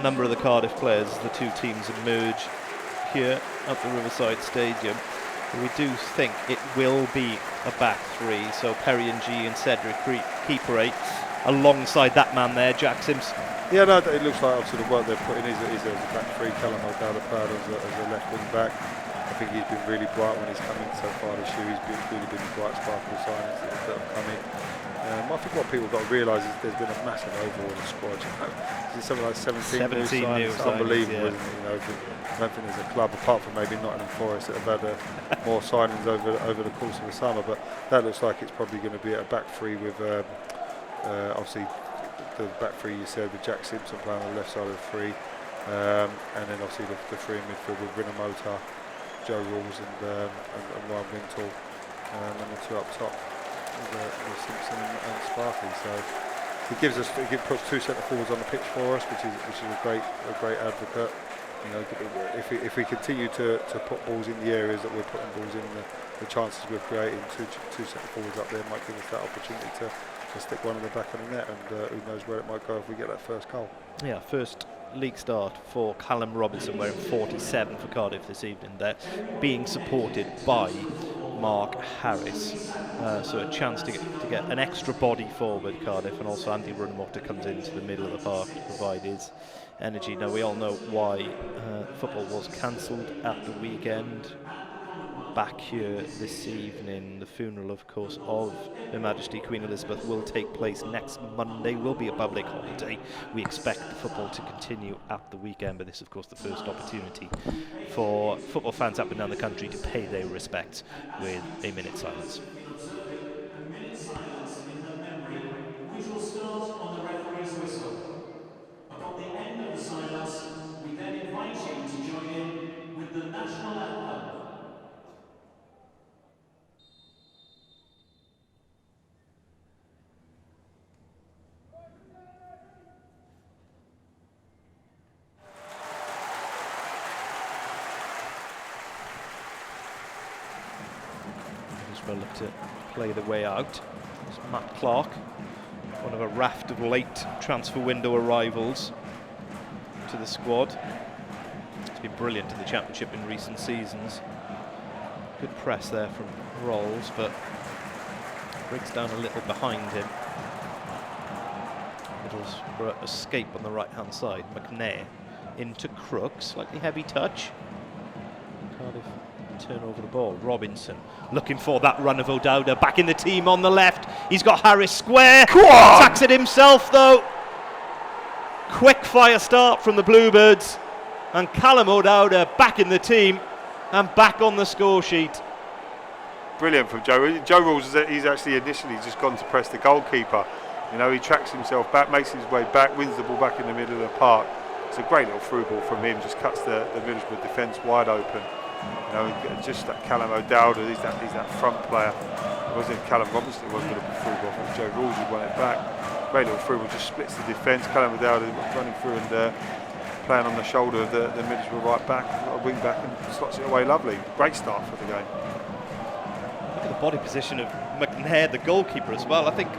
number of the Cardiff players as the two teams emerge here at the Riverside Stadium. We do think it will be a back three, so Perry and G and Cedric keeper 8 alongside that man there, Jack Simpson. Yeah, no, it looks like obviously the work they're putting is a back three. Callum O'Dowd as a left wing back. I think he's been really bright when he's come in so far this year. He's really been bright, sparkle signs that have come in. I think what people have got to realise is there's been a massive overhaul in the squad. It's something like 17 new signs. It's unbelievable, isn't it? I don't think there's a club, apart from maybe Nottingham Forest, that have had more signings over the course of the summer. But that looks like it's probably going to be a back three with obviously the back three you said with Jack Simpson playing on the left side of the three, and then obviously the three in midfield with Rinomota, Joe Rawls and Ryan Wintle, and the two up top with Simpson and Sparky. So it puts two centre forwards on the pitch for us, which is a great advocate. You know, if we continue to put balls in the areas that we're putting balls in, the chances we're creating, two centre forwards up there might give us that opportunity to stick one in the back of the net, and who knows where it might go if we get that first goal. Yeah, first league start for Callum Robinson, wearing 47 for Cardiff this evening. They're being supported by Mark Harris, so a chance to get an extra body forward, Cardiff, and also Andy Rinomota comes into the middle of the park to provide his energy. Now we all know why football was cancelled at the weekend. Back here this evening, the funeral, of course, of Her Majesty Queen Elizabeth will take place next Monday. Will be a public holiday. We expect the football to continue at the weekend, but this, of course, the first opportunity for football fans up and down the country to pay their respects with a minute's silence. We shall start on the referee's whistle. Upon the end of the silence, we then invite you to join in with the national anthem. Middlesbrough look to play the way out. It's Matt Clark, one of a raft of late transfer window arrivals to the squad. He's been brilliant in the Championship in recent seasons. Good press there from Rolls, but breaks down a little behind him. Middlesbrough escape on the right-hand side. McNair into Crook, slightly heavy touch. Cardiff turn over the ball. Robinson looking for that run of O'Dowd, back in the team on the left. He's got Harris square. Attacks it himself though. Quick fire start from the Bluebirds, and Callum O'Dowd back in the team and back on the score sheet. Brilliant from Joe. Joe Rawls, he's actually initially just gone to press the goalkeeper. You know, he tracks himself back, makes his way back, wins the ball back in the middle of the park. It's a great little through ball from him, just cuts the Middlesbrough defence wide open. You know, just that Callum O'Dowd, he's that front player. It wasn't Callum Robinson, it wasn't going to be through ball. It was Joe Rawls who won it back. Great little through ball, just splits the defence. Callum O'Dowd running through and playing on the shoulder of the Middlesbrough right back, a wing back, and slots it away lovely. Great start for the game. Look at the body position of McNair, the goalkeeper, as well. I think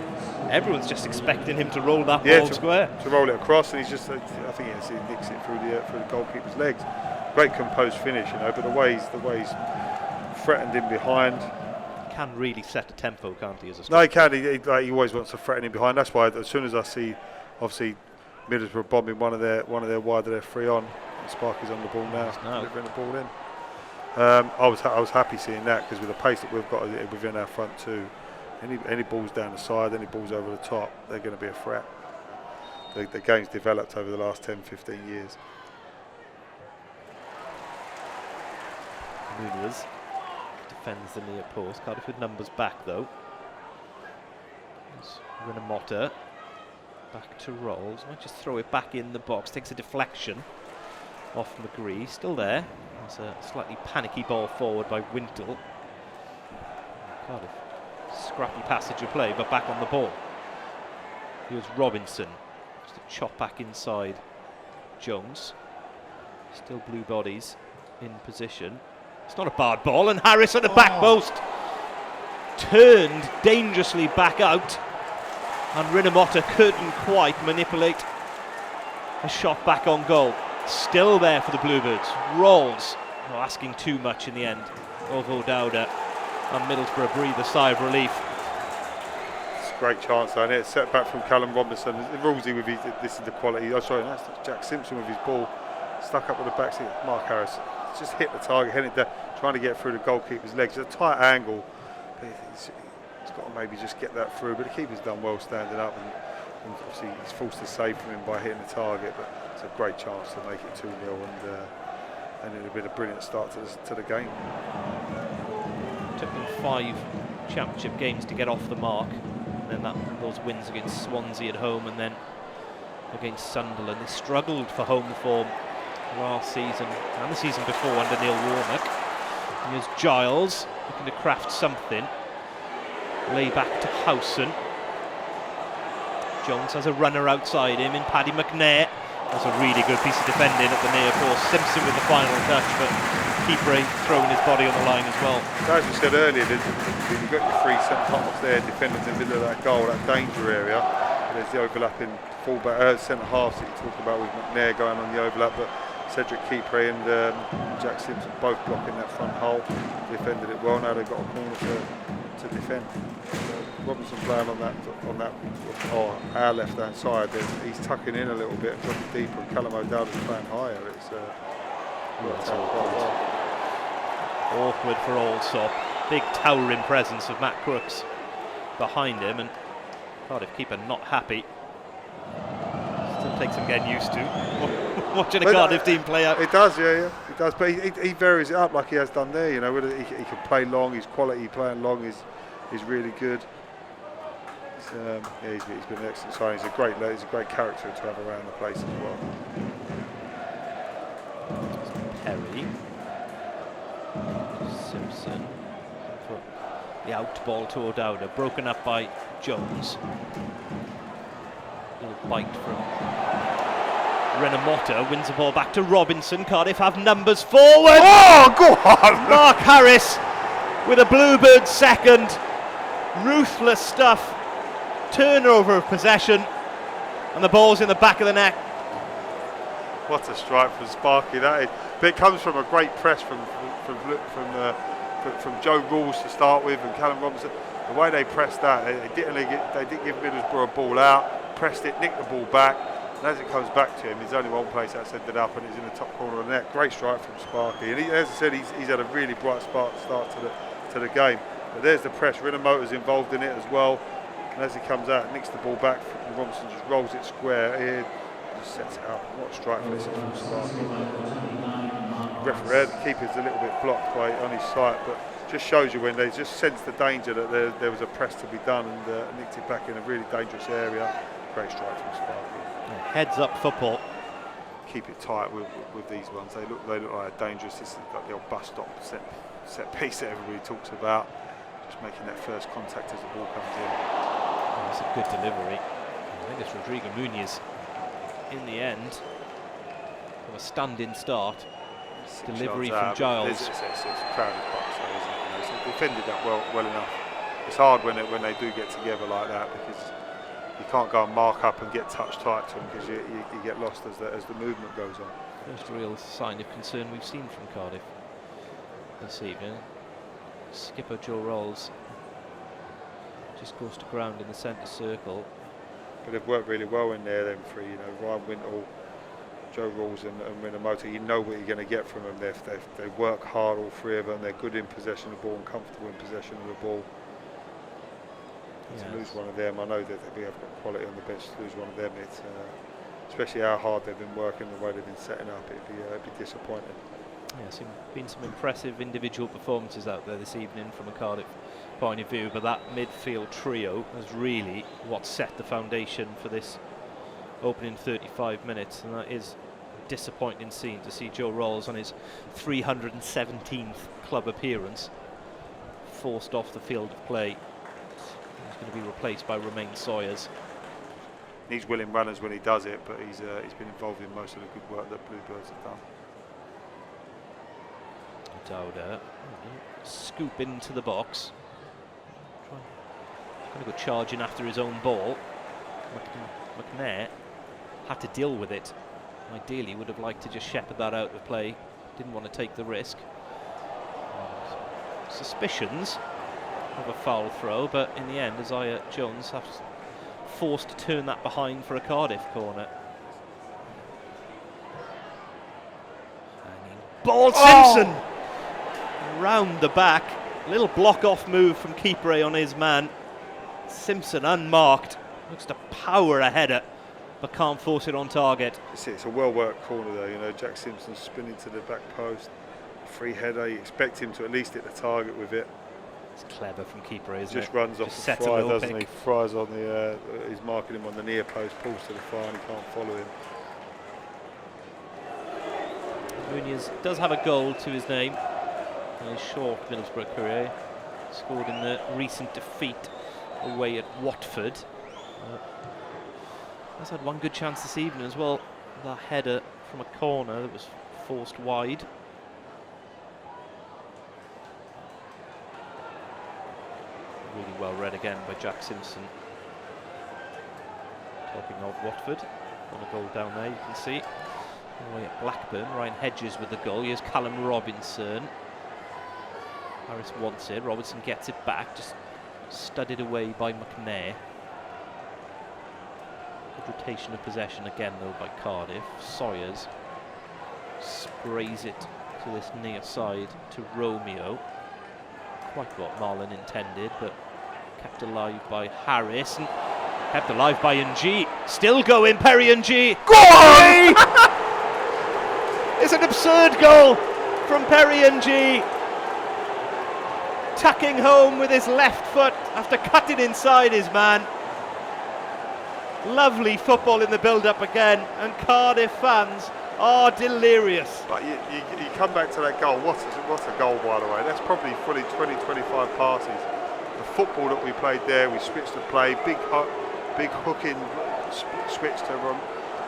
everyone's just expecting him to roll that ball square. To roll it across, and he's just, I think he nicks it through the goalkeeper's legs. Great composed finish, you know, but the way he's threatened in behind. He can really set a tempo, can't he? As a no, he can. He always wants to threaten in behind. That's why as soon as I see, obviously, Middlesbrough bombing one of their wide that they're free on, and Sparky's on the ball now, delivering the ball in. I was happy seeing that, because with the pace that we've got within our front two, any balls down the side, any balls over the top, they're going to be a threat. The game's developed over the last 10-15 years. Nunez defends the near post. Cardiff with numbers back though. Rinomota back to Rolls. Might just throw it back in the box. Takes a deflection off McGree. Still there. There's a slightly panicky ball forward by Wintle. Cardiff scrappy passage of play, but back on the ball. Here's Robinson. Just a chop back inside. Jones. Still blue bodies in position. It's not a bad ball, and Harris at the back post. Turned dangerously back out, and Rinomota couldn't quite manipulate A shot back on goal. Still there for the Bluebirds. Rolls. Not asking too much in the end. Ovo Dowda and Middlesbrough breathe a sigh of relief. It's a great chance though, and it's set back from Callum Robinson. Rulesy with his, this is the quality. Oh, sorry, that's Jack Simpson with his ball stuck up with the backseat. Mark Harris just hit the target, hit it down, trying to get through the goalkeeper's legs. It's a tight angle. But he's got to maybe just get that through. But the keeper's done well standing up, and obviously he's forced to save from him by hitting the target. But it's a great chance to make it 2-0, and it would have been a brilliant start to the game. Took them 5 championship games to get off the mark, and then those wins against Swansea at home and then against Sunderland. They struggled for home form last season and the season before under Neil Warnock. Here's Giles looking to craft something. Lay back to Howson. Jones has a runner outside him in Paddy McNair. That's a really good piece of defending at the near post. Simpson with the final touch, but keeper throwing his body on the line as well. As we said earlier, you've got your 3 centre-halves there defending in the middle of that goal, that danger area. There's the overlapping fullback, centre-halves that you talk about with McNair going on the overlap, but Cedric Kipre and Jack Simpson both blocking that front hole. Defended it well. Now they've got a corner to defend. Robinson playing on that, or our left-hand side. He's tucking in a little bit and dropping deeper, and Callum O'Dowda's playing higher. It's worked out quite well. Awkward for Allsop. Big towering presence of Matt Crooks behind him, and Cardiff keeper not happy. Still takes some getting used to. Watching a Cardiff team play out. It does, yeah, it does. But he varies it up like he has done there. You know, whether he can play long, his quality playing long is really good. He's been an excellent signing. He's a great character to have around the place as well. Perry, Simpson for the out ball to O'Dowda, broken up by Jones. Little bite from Renamotta, wins the ball back to Robinson. Cardiff have numbers forward. Oh, go on! Mark Harris with a Bluebird second. Ruthless stuff. Turnover of possession, and the ball's in the back of the net. What a strike from Sparky that is. But it comes from a great press from Joe Rules to start with, and Callum Robinson. The way they pressed that, they didn't give Middlesbrough a ball out, pressed it, nicked the ball back, and as it comes back to him, there's only one place that's ended up, and it's in the top corner of the net. Great strike from Sparky, and as I said, he's had a really bright start to the game. But there's the press. Renamotta's involved in it as well. And as he comes out, nicks the ball back, and Robinson just rolls it square here, just sets it up. What a strike for this is from Sparky. Referee, the keeper's a little bit blocked on his sight, but just shows you when they just sense the danger that there was a press to be done, and nicked it back in a really dangerous area. Great strike from Sparky. Heads up football. Keep it tight with these ones. They look like dangerous. This is like the old bus stop set piece that everybody talks about. Just making that first contact as the ball comes in. That's a good delivery. I think it's Rodrigo Muniz in the end. From a stand-in start. Delivery from Giles. It's a crowded box, though, isn't it? You know, so they defended that well enough. It's hard when they do get together like that, because you can't go and mark up and get touch tight to them, because you get lost as the movement goes on. First real sign of concern we've seen from Cardiff this evening. Skipper Joe Rolls just goes to ground in the centre circle. But they've worked really well in there, them three. You know, Ryan Wintle, Joe Rolls and Renamotta. You know what you're going to get from them. They work hard, all 3 of them. They're good in possession of the ball and comfortable in possession of the ball. Yes. To lose one of them, I know that we have got quality on the bench. To lose one of them, it's especially how hard they've been working, the way they've been setting up, it'd be disappointing. Yes, been some impressive individual performances out there this evening from a Cardiff point of view, but that midfield trio is really what set the foundation for this opening 35 minutes, and that is a disappointing scene to see Joe Rolls on his 317th club appearance forced off the field of play. He's going to be replaced by Romain Sawyers. He's willing runners when he does it, but he's been involved in most of the good work that Bluebirds have done. Dowda scoop into the box. Going to go charging after his own ball. McNair had to deal with it ideally would have liked to just shepherd that out of play. Didn't want to take the risk. Suspicions of a foul throw, but in the end, Isaiah Jones has forced to turn that behind for a Cardiff corner. Hanging ball, Simpson! Round the back. Little block-off move from keeper on his man. Simpson unmarked. Looks to power a header, but can't force it on target. It's a well-worked corner though, you know. Jack Simpson spinning to the back post. Free header, you expect him to at least hit the target with it. It's clever from keeper, isn't it? Just runs off the fry, doesn't he? Fries on the, he's marking him on the near post, pulls to the far and he can't follow him. Nunez does have a goal to his name in his short Middlesbrough career. Scored in the recent defeat away at Watford. Has had one good chance this evening as well. That header from a corner that was forced wide. Really well read again by Jack Simpson. Talking of Watford, on a goal down there, you can see. All the way at Blackburn, Ryan Hedges with the goal. Here's Callum Robinson. Harris wants it, Robertson gets it back, just studded away by McNair. Good rotation of possession again though by Cardiff. Sawyers sprays it to this near side to Romeo. Quite what Marlon intended, but kept alive by Harris and kept alive by Ng. Still going, Perry Ng. Go on! It's an absurd goal from Perry Ng. Tucking home with his left foot after cutting inside his man. Lovely football in the build-up again, and Cardiff fans are delirious. But you come back to that goal. What a goal, by the way. That's probably fully 20-25 passes. The football that we played there, we switched the play, big hooking switch to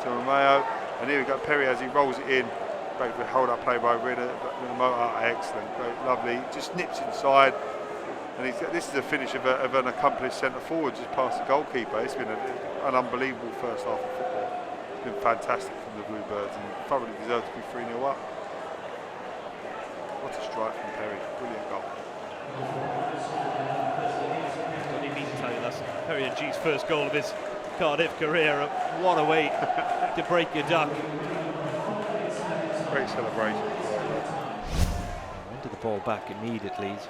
Romeo, and here we got Perry as he rolls it in. Great hold up play by Ridder, excellent, great, lovely. Just nips inside, and this is a finish of an accomplished centre forward, just past the goalkeeper. It's been an unbelievable first half of football. It's been fantastic from the Bluebirds and thoroughly deserved to be 3-0 up. What a strike from Perry, brilliant goal. Don't need me to tell you that's Perry Ng's first goal of his Cardiff career. What a way to break your duck. Great celebration. Wanted the ball back immediately. He's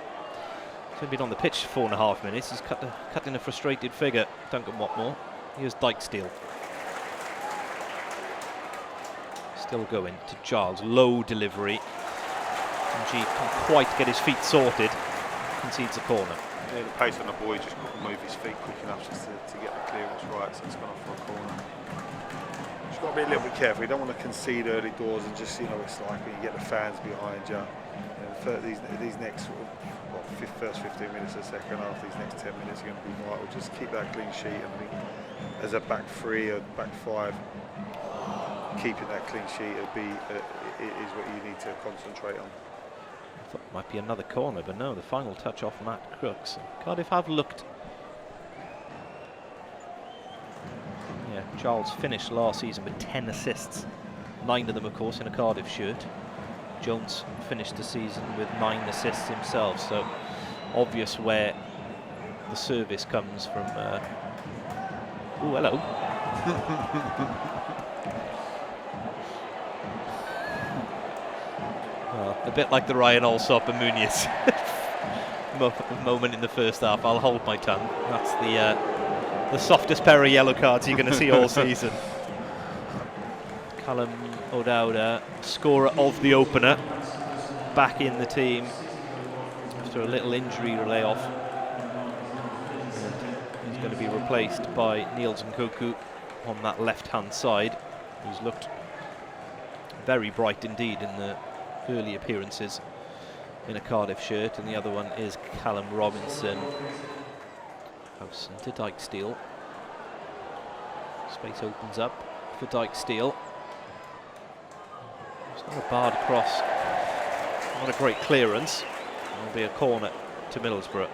only been on the pitch 4.5 minutes. He's cut in a frustrated figure. Duncan Watmore. Here's Dykesteel. Still going to Giles. Low delivery. Ng can't quite get his feet sorted. Concedes a corner. Yeah, the pace on the boy just couldn't move his feet quick enough just to get the clearance right, so it's gone off for a corner. Just got to be a little bit careful. You don't want to concede early doors and just, you know, it's like when you get the fans behind you. These next sort of, first 15 minutes of the second half, these next 10 minutes are going to be vital. Just keep that clean sheet, and I think as a back three or back five, keeping that clean sheet is what you need to concentrate on. I thought it might be another corner, but no, the final touch off Matt Crooks. Cardiff have looked. Yeah, Charles finished last season with 10 assists, 9 of them, of course, in a Cardiff shirt. Jones finished the season with 9 assists himself, so obvious where the service comes from. Oh, hello. Well, a bit like the Ryan Alsop and Muniz moment in the first half. I'll hold my tongue. That's the softest pair of yellow cards you're going to see all season. Callum O'Dowda, scorer of the opener, back in the team after a little injury layoff. And he's going to be replaced by Niels Nkoku on that left-hand side, who's looked very bright indeed in the early appearances in a Cardiff shirt. And the other one is Callum Robinson. Howson to Dykesteel. Space opens up for Dykesteel. It's not a barred cross, not a great clearance. It'll be a corner to Middlesbrough.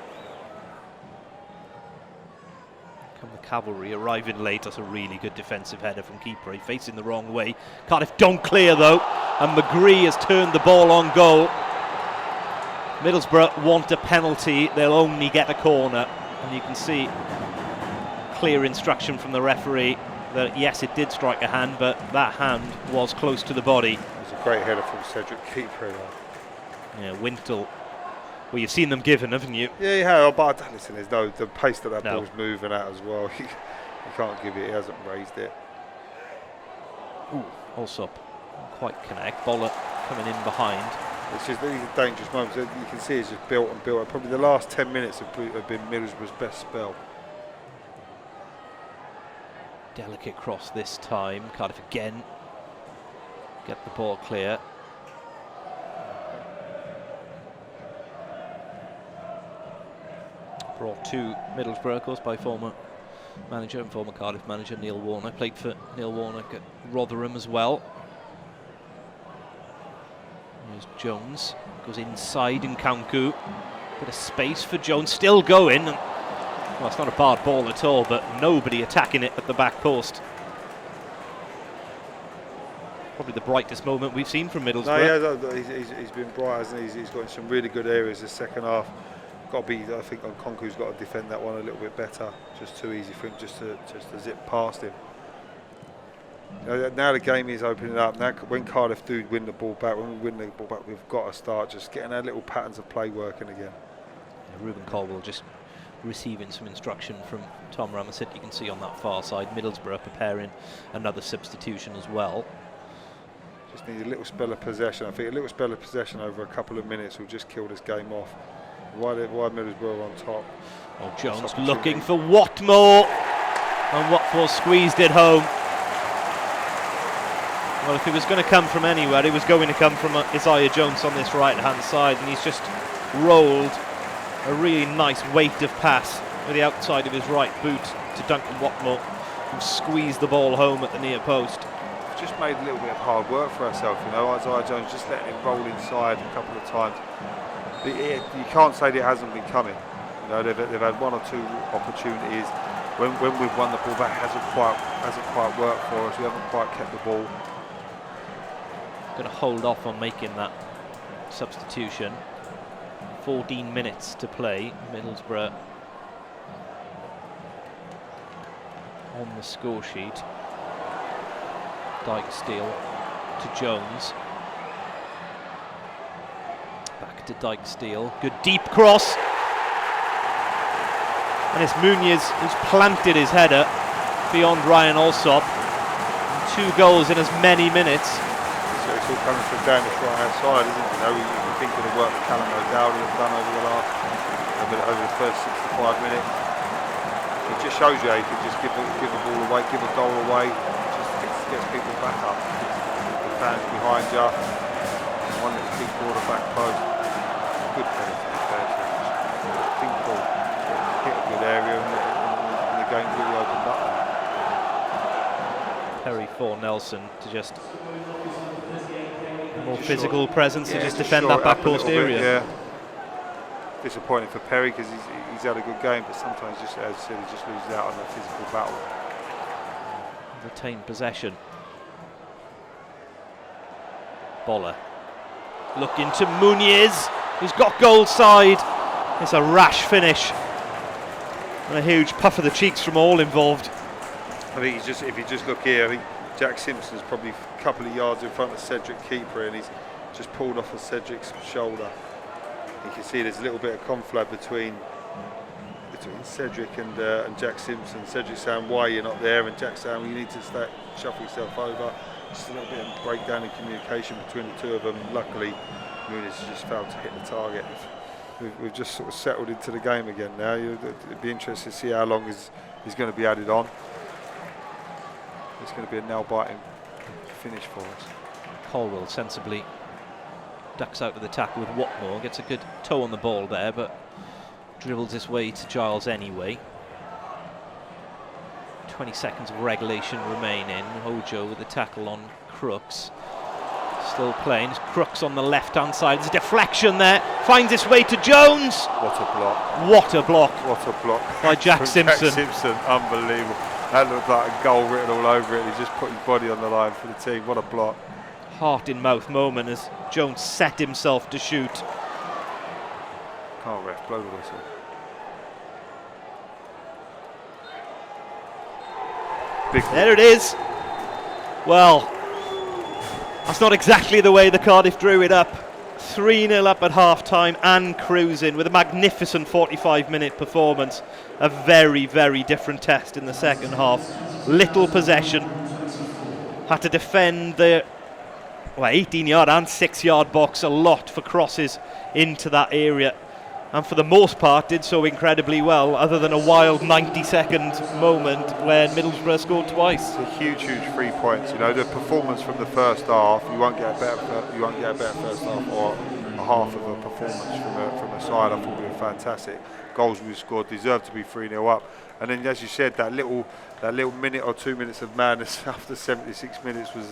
Come the cavalry arriving late. That's a really good defensive header from keeper. He's facing the wrong way. Cardiff don't clear though, and McGree has turned the ball on goal. Middlesbrough want a penalty, they'll only get a corner, and you can see clear instruction from the referee that yes, it did strike a hand, but that hand was close to the body. It was a great header from Cedric Keeper. Yeah, Wintle. Well, you've seen them given, haven't you? Yeah, you have. But listen, there's no the pace that No. ball's moving at as well. You can't give it. He hasn't raised it. Ooh, Allsop quite connect. Boller coming in behind. It's just these are dangerous moments. You can see it's just built and built. Probably the last 10 minutes have been Middlesbrough's best spell. Delicate cross this time. Cardiff again get the ball clear. Brought to Middlesbrough, of course, by former manager and former Cardiff manager Neil Warner. Played for Neil Warnock at Rotherham as well. Here's Jones, goes inside in Nkanku. Bit of space for Jones, still going. And, well, it's not a barred ball at all, but nobody attacking it at the back post. Probably the brightest moment we've seen from Middlesbrough. No, yeah, he's been bright, hasn't he? He's got in some really good areas this second half. Got to be, I think, Nkanku's got to defend that one a little bit better. Just too easy for him just to zip past him. Now the game is opening up. Now, when Cardiff do win the ball back, we've got to start just getting our little patterns of play working again. Yeah, Ruben Colwell just receiving some instruction from Tom Ramasit. You can see on that far side, Middlesbrough preparing another substitution as well. Just need a little spell of possession. I think a little spell of possession over a couple of minutes will just kill this game off. Why Middlesbrough on top? Oh, Jones looking for Watmore, and Watmore squeezed it home. Well, if it was going to come from anywhere, it was going to come from Isaiah Jones on this right-hand side, and he's just rolled a really nice weight of pass with the outside of his right boot to Duncan Watmore, who squeezed the ball home at the near post. Just made a little bit of hard work for ourselves, you know. Isaiah Jones just letting it roll inside a couple of times. You can't say that it hasn't been coming. You know, they've had one or two opportunities. When we've won the ball back, hasn't quite worked for us. We haven't quite kept the ball. Going to hold off on making that substitution. 14 minutes to play. Middlesbrough on the score sheet. Dykesteal to Jones. Back to Dykesteal. Good deep cross. And it's Muniz who's planted his header beyond Ryan Allsop. 2 goals in as many minutes. So it's all coming from down this right-hand side, isn't it? You know, we think of the work that Callum O'Dowd has done over the first 65 minutes. It just shows you how you can just give a ball away, give a goal away, just gets people back up. The fans behind you, one little big ball at back post. Good penalty, to be fair. Think ball, hit a good area, and the game really opened up. Perry for Nelson to just more physical presence to just defend that back post area. Yeah. Disappointing for Perry because he's had a good game, but sometimes, just as I said, he just loses out on the physical battle. Retain possession. Boller looking to Muniz, who's got goal side. It's a rash finish and a huge puff of the cheeks from all involved. I think if you just look here, I think Jack Simpson's probably a couple of yards in front of Cedric Keeper, and he's just pulled off of Cedric's shoulder. You can see there's a little bit of conflab between Cedric and Jack Simpson. Cedric saying why you're not there, and Jack saying well, you need to shuffle yourself over. Just a little bit of breakdown in communication between the two of them. Luckily, Muniz has just failed to hit the target. We've just sort of settled into the game again now. It'd be interesting to see how long is going to be added on. It's going to be a nail-biting finish for us. Colwell sensibly ducks out of the tackle with Watmore, gets a good toe on the ball there, but dribbles his way to Giles anyway. 20 seconds of regulation remaining. Hojo with the tackle on Crooks. Still playing. Crooks on the left-hand side. There's a deflection there. Finds its way to Jones. What a block. What a block. What a block. By Jack From Simpson. Jack Simpson, unbelievable. That looked like a goal written all over it. He just put his body on the line for the team. What a block. Heart in mouth moment as Jones set himself to shoot. Can't ref, blow the whistle. There it is. Well, that's not exactly the way the Cardiff drew it up. 3-0 up at half-time and cruising with a magnificent 45-minute performance. A very, very different test in the second half. Little possession. Had to defend the 18-yard and 6-yard box a lot for crosses into that area. And for the most part did so incredibly well, other than a wild 90-second moment when Middlesbrough scored twice. It's a huge 3 points. You know, the performance from the first half, you won't get a better first half or a half of a performance from a side. I thought we were fantastic. Goals we scored deserved to be 3-0 up. And then, as you said, that little minute or 2 minutes of madness after 76 minutes was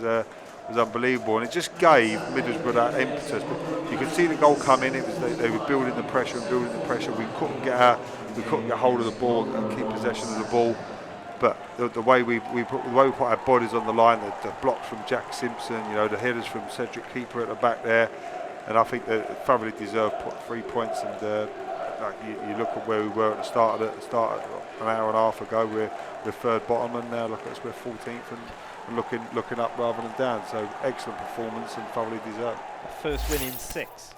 unbelievable, and it just gave Middlesbrough that impetus. But you could see the goal coming. It was they were building the pressure and building the pressure. We couldn't get hold of the ball and keep possession of the ball. But the way we put our bodies on the line, the blocks from Jack Simpson, you know, the headers from Cedric Keeper at the back there, and I think they thoroughly deserved 3 points. And like you look at where we were at the start an hour and a half ago, we're third bottom, and now look at us, we're 14th and looking up rather than down. So excellent performance and thoroughly deserved. First win in 6.